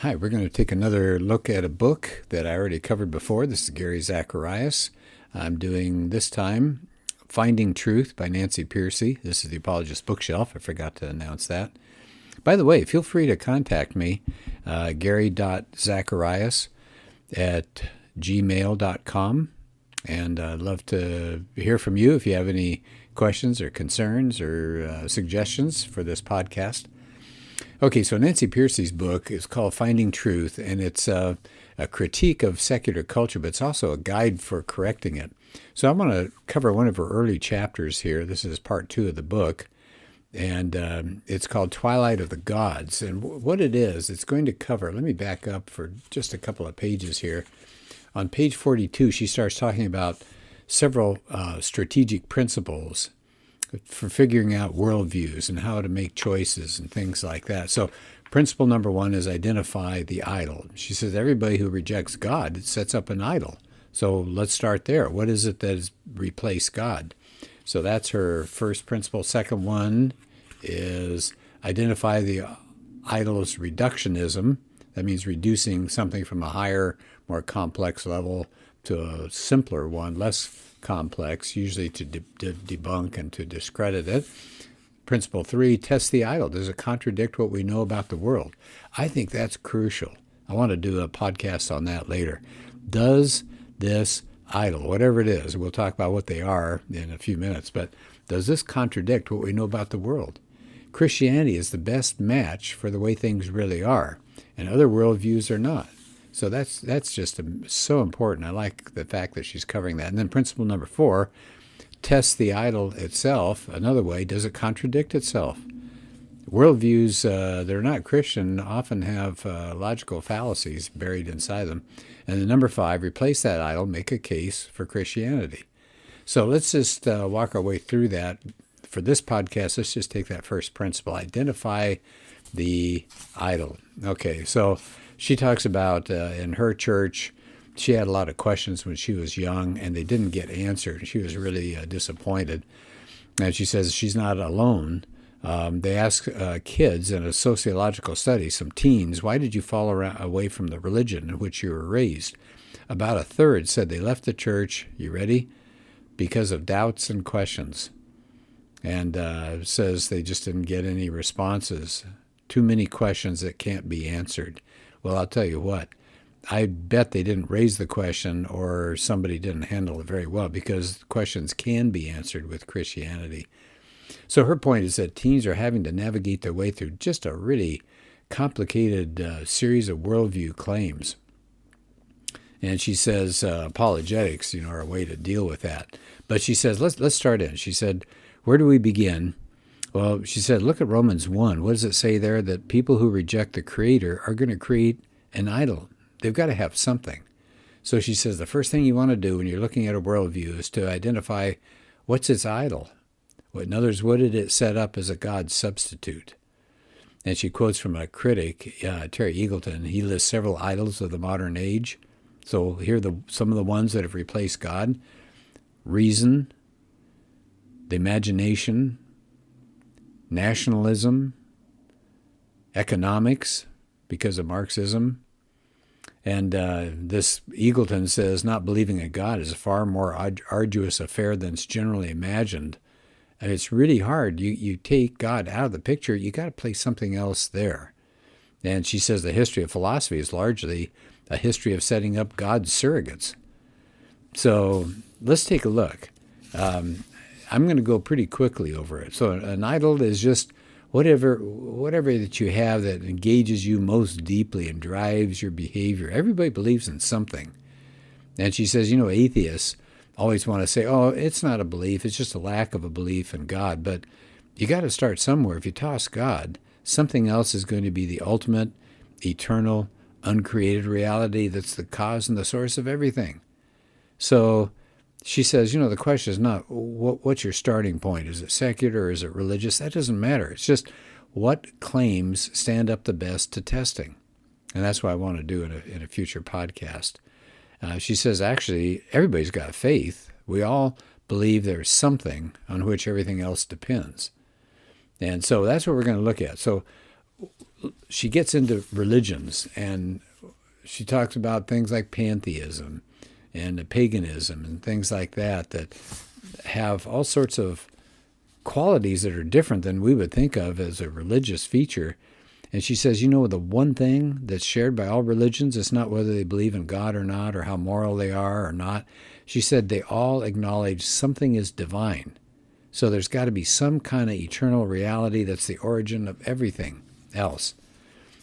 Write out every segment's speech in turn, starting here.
Hi, we're going to take another look at a book that I already covered before. This is Gary Zacharias. I'm doing this time Finding Truth by Nancy Pearcey. This is the Apologist bookshelf. I forgot to announce that. By the way, feel free to contact me, gary.zacharias@gmail.com. And I'd love to hear from you if you have any questions or concerns or suggestions for this podcast. Okay, so Nancy Pearcey's book is called Finding Truth, and it's a critique of secular culture, but it's also a guide for correcting it. So I'm going to cover one of her early chapters here. This is part 2 of the book, and it's called Twilight of the Gods. And what it is, it's going to cover, let me back up for just a couple of pages here. On page 42, she starts talking about several strategic principles for figuring out worldviews and how to make choices and things like that. So principle number 1 is identify the idol. She says everybody who rejects God sets up an idol. So let's start there. What is it that has replaced God? So that's her first principle. Second one is identify the idol's reductionism. That means reducing something from a higher, more complex level to a simpler one, less complex, usually to debunk and to discredit it. Principle 3, test the idol. Does it contradict what we know about the world? I think that's crucial. I want to do a podcast on that later. Does this idol, whatever it is, we'll talk about what they are in a few minutes, but does this contradict what we know about the world? Christianity is the best match for the way things really are, and other worldviews are not. So that's just so important. I like the fact that she's covering that. And then principle number 4, test the idol itself. Another way, does it contradict itself? Worldviews that are not Christian often have logical fallacies buried inside them. And then number 5, replace that idol, make a case for Christianity. So let's just walk our way through that. For this podcast, let's just take that first principle, identify the idol. Okay, so she talks about in her church, she had a lot of questions when she was young, and they didn't get answered. She was really disappointed. And she says she's not alone. They asked kids in a sociological study, some teens, why did you fall away from the religion in which you were raised? About a third said they left the church, you ready? Because of doubts and questions. And says they just didn't get any responses. Too many questions that can't be answered. Well, I'll tell you what, I bet they didn't raise the question or somebody didn't handle it very well, because questions can be answered with Christianity. So her point is that teens are having to navigate their way through just a really complicated series of worldview claims. And she says apologetics, are a way to deal with that. But she says, let's start in. She said, where do we begin? Well, she said, look at Romans 1. What does it say there? That people who reject the Creator are going to create an idol. They've got to have something. So she says the first thing you want to do when you're looking at a worldview is to identify what's its idol. In other words, what did it set up as a God substitute? And she quotes from a critic, Terry Eagleton. He lists several idols of the modern age. So here are some of the ones that have replaced God. Reason, the imagination, nationalism, economics, because of Marxism. And this Eagleton says not believing in God is a far more arduous affair than it's generally imagined. And it's really hard. You take God out of the picture, you got to place something else there. And she says the history of philosophy is largely a history of setting up God's surrogates. So let's take a look. I'm going to go pretty quickly over it. So an idol is just whatever that you have that engages you most deeply and drives your behavior. Everybody believes in something. And she says, atheists always want to say, oh, it's not a belief, it's just a lack of a belief in God. But you got to start somewhere. If you toss God, something else is going to be the ultimate, eternal, uncreated reality that's the cause and the source of everything. So she says, the question is not what's your starting point? Is it secular or is it religious? That doesn't matter. It's just what claims stand up the best to testing. And that's what I want to do in a future podcast. She says, actually, everybody's got faith. We all believe there's something on which everything else depends. And so that's what we're going to look at. So she gets into religions, and she talks about things like pantheism and paganism and things like that that have all sorts of qualities that are different than we would think of as a religious feature. And she says, the one thing that's shared by all religions is not whether they believe in God or not, or how moral they are or not. She said they all acknowledge something is divine. So there's got to be some kind of eternal reality that's the origin of everything else.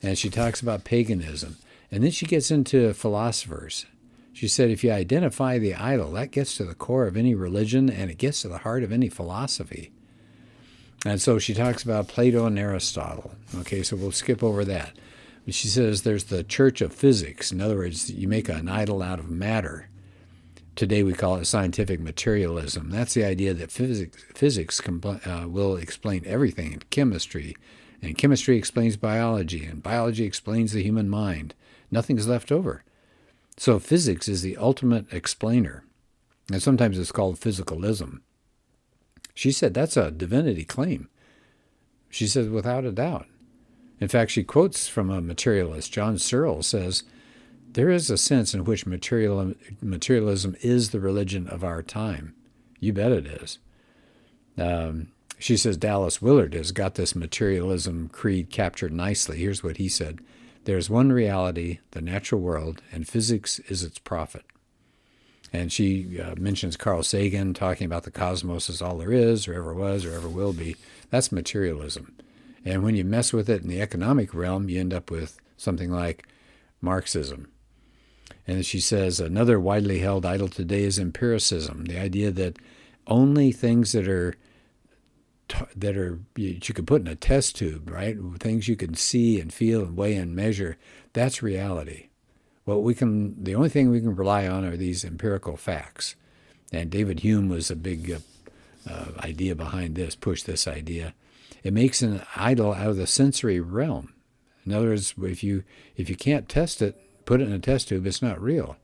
And she talks about paganism. And then she gets into philosophers. She said if you identify the idol, that gets to the core of any religion, and it gets to the heart of any philosophy. And so she talks about Plato and Aristotle. Okay, so we'll skip over that. But she says there's the church of physics. In other words, you make an idol out of matter. Today we call it scientific materialism. That's the idea that physics will explain everything in chemistry. And chemistry explains biology, and biology explains the human mind. Nothing's left over. So physics is the ultimate explainer. And sometimes it's called physicalism. She said that's a divinity claim. She says without a doubt. In fact, she quotes from a materialist. John Searle says, there is a sense in which materialism is the religion of our time. You bet it is. She says Dallas Willard has got this materialism creed captured nicely. Here's what he said. There's one reality, the natural world, and physics is its prophet. And she mentions Carl Sagan talking about the cosmos is all there is, or ever was, or ever will be. That's materialism. And when you mess with it in the economic realm, you end up with something like Marxism. And she says another widely held idol today is empiricism, the idea that only things that are you could put in a test tube, right? Things you can see and feel and weigh and measure, that's reality. The only thing we can rely on are these empirical facts. And David Hume was a big idea behind this, pushed this idea. It makes an idol out of the sensory realm. In other words, if you can't test it, put it in a test tube, it's not real.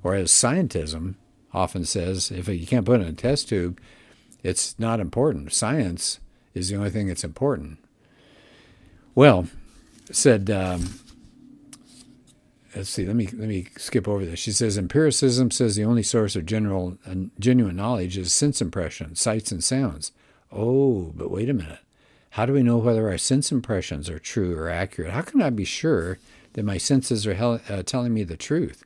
Or as scientism often says, if you can't put it in a test tube, it's not important. Science is the only thing that's important. Well, said, let's see, let me skip over this. She says, empiricism says the only source of genuine knowledge is sense impression, sights and sounds. Oh, but wait a minute. How do we know whether our sense impressions are true or accurate? How can I be sure that my senses are telling me the truth?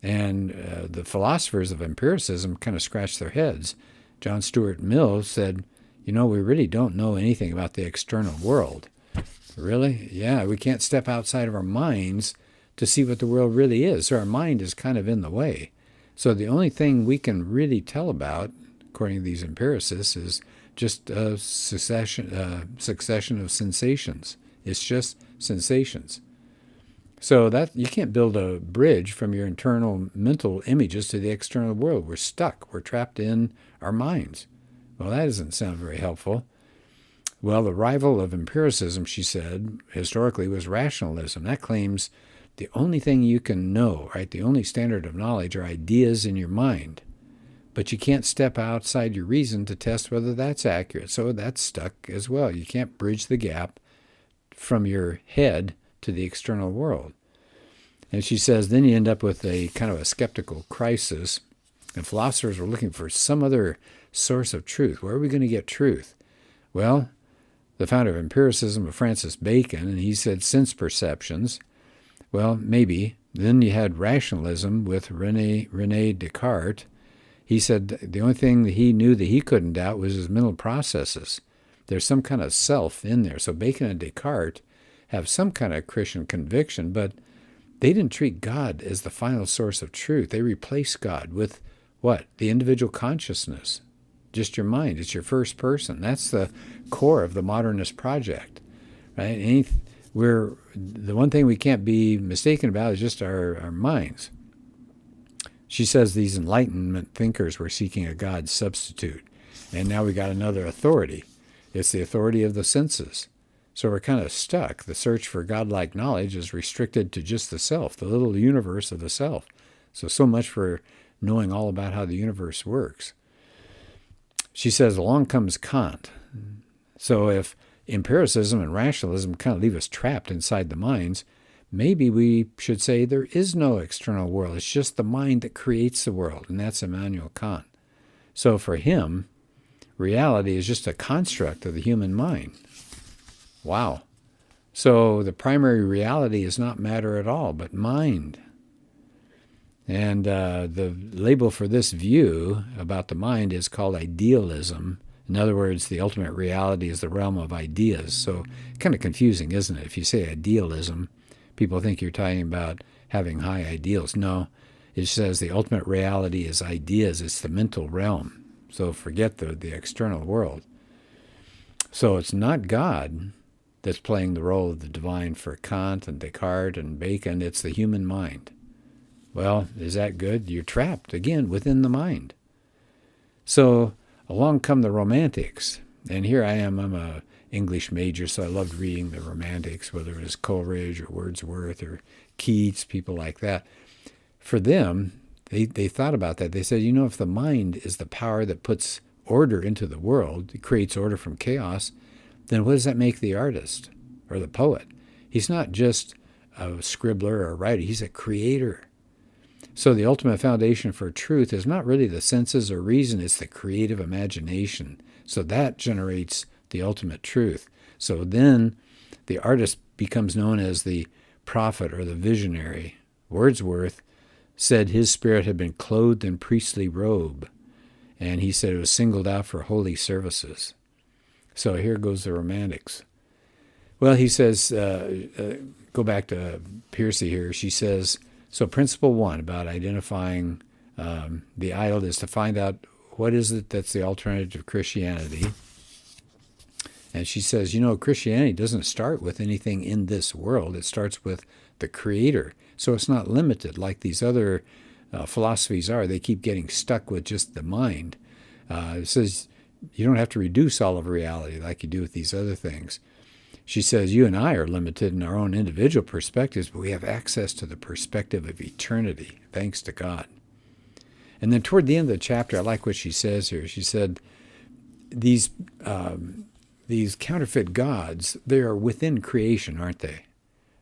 And the philosophers of empiricism kind of scratch their heads. John Stuart Mill said, we really don't know anything about the external world. Really? Yeah, we can't step outside of our minds to see what the world really is. So our mind is kind of in the way. So the only thing we can really tell about, according to these empiricists, is just a succession of sensations. It's just sensations. So that you can't build a bridge from your internal mental images to the external world. We're stuck. We're trapped in our minds. Well, that doesn't sound very helpful. Well, the rival of empiricism, she said, historically was rationalism. That claims the only thing you can know, right, the only standard of knowledge are ideas in your mind. But you can't step outside your reason to test whether that's accurate. So that's stuck as well. You can't bridge the gap from your head to the external world. And she says then you end up with a kind of a skeptical crisis. And philosophers were looking for some other source of truth. Where are we going to get truth? Well, the founder of empiricism was Francis Bacon, and he said sense perceptions. Well, maybe. Then you had rationalism with René Descartes. He said the only thing that he knew that he couldn't doubt was his mental processes. There's some kind of self in there. So Bacon and Descartes have some kind of Christian conviction, but they didn't treat God as the final source of truth. They replaced God with what? The individual consciousness. Just your mind. It's your first person. That's the core of the modernist project, right? The one thing we can't be mistaken about is just our minds. She says these Enlightenment thinkers were seeking a God substitute. And now we got another authority. It's the authority of the senses. So we're kind of stuck. The search for godlike knowledge is restricted to just the self, the little universe of the self. So much for knowing all about how the universe works. She says, along comes Kant. So if empiricism and rationalism kind of leave us trapped inside the minds, maybe we should say there is no external world. It's just the mind that creates the world, and that's Immanuel Kant. So for him, reality is just a construct of the human mind. Wow. So the primary reality is not matter at all, but mind. And the label for this view about the mind is called idealism. In other words, the ultimate reality is the realm of ideas. So kind of confusing, isn't it? If you say idealism, people think you're talking about having high ideals. No, it says the ultimate reality is ideas. It's the mental realm. So forget the external world. So it's not God that's playing the role of the divine for Kant and Descartes and Bacon. It's the human mind. Well, is that good? You're trapped, again, within the mind. So along come the Romantics. And here I am. I'm a English major, so I loved reading the Romantics, whether it was Coleridge or Wordsworth or Keats, people like that. For them, they thought about that. They said, if the mind is the power that puts order into the world, it creates order from chaos, then what does that make the artist or the poet? He's not just a scribbler or a writer. He's a creator. So the ultimate foundation for truth is not really the senses or reason. It's the creative imagination. So that generates the ultimate truth. So then the artist becomes known as the prophet or the visionary. Wordsworth said his spirit had been clothed in priestly robe, and he said it was singled out for holy services. So here goes the Romantics. Well, he says, go back to Pearcey here. She says, so principle 1 about identifying the idol is to find out what is it that's the alternative to Christianity. And she says, Christianity doesn't start with anything in this world. It starts with the Creator. So it's not limited like these other philosophies are. They keep getting stuck with just the mind. It says you don't have to reduce all of reality like you do with these other things. She says you and I are limited in our own individual perspectives, but we have access to the perspective of eternity, thanks to God. And then toward the end of the chapter, I like what she says here. She said, these counterfeit gods, they are within creation, aren't they?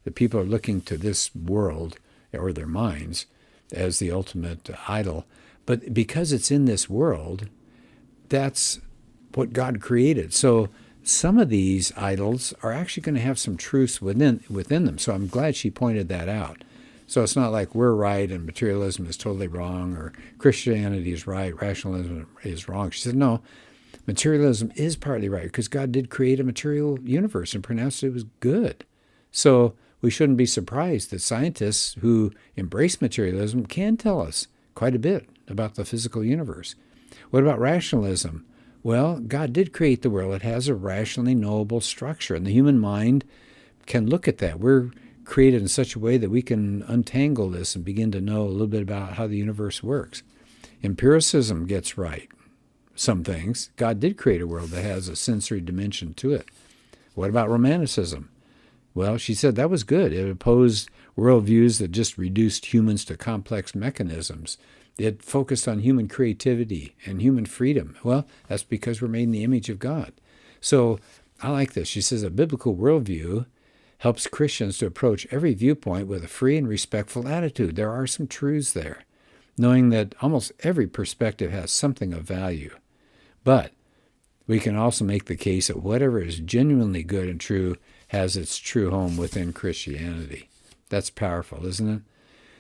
The people are looking to this world, or their minds, as the ultimate idol. But because it's in this world, that's what God created. So some of these idols are actually going to have some truths within them. So I'm glad she pointed that out. So it's not like we're right and materialism is totally wrong, or Christianity is right, rationalism is wrong. She said, no, materialism is partly right because God did create a material universe and pronounced it was good. So we shouldn't be surprised that scientists who embrace materialism can tell us quite a bit about the physical universe. What about rationalism? Well, God did create the world. It has a rationally knowable structure, and the human mind can look at that. We're created in such a way that we can untangle this and begin to know a little bit about how the universe works. Empiricism gets right some things. God did create a world that has a sensory dimension to it. What about Romanticism? Well, she said that was good. It opposed worldviews that just reduced humans to complex mechanisms. It focused on human creativity and human freedom. Well, that's because we're made in the image of God. So I like this. She says a biblical worldview helps Christians to approach every viewpoint with a free and respectful attitude. There are some truths there, knowing that almost every perspective has something of value. But we can also make the case that whatever is genuinely good and true has its true home within Christianity. That's powerful, isn't it?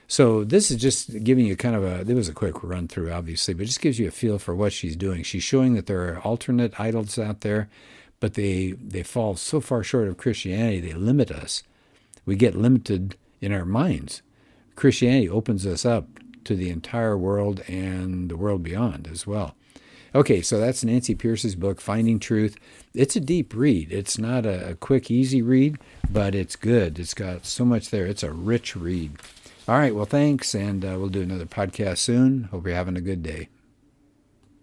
So this is just giving you kind of it was a quick run through, obviously, but just gives you a feel for what she's doing. She's showing that there are alternate idols out there, but they fall so far short of Christianity, they limit us. We get limited in our minds. Christianity opens us up to the entire world and the world beyond as well. Okay, so that's Nancy Pearcey's book, Finding Truth. It's a deep read. It's not a quick, easy read, but it's good. It's got so much there. It's a rich read. All right, well, thanks, and we'll do another podcast soon. Hope you're having a good day.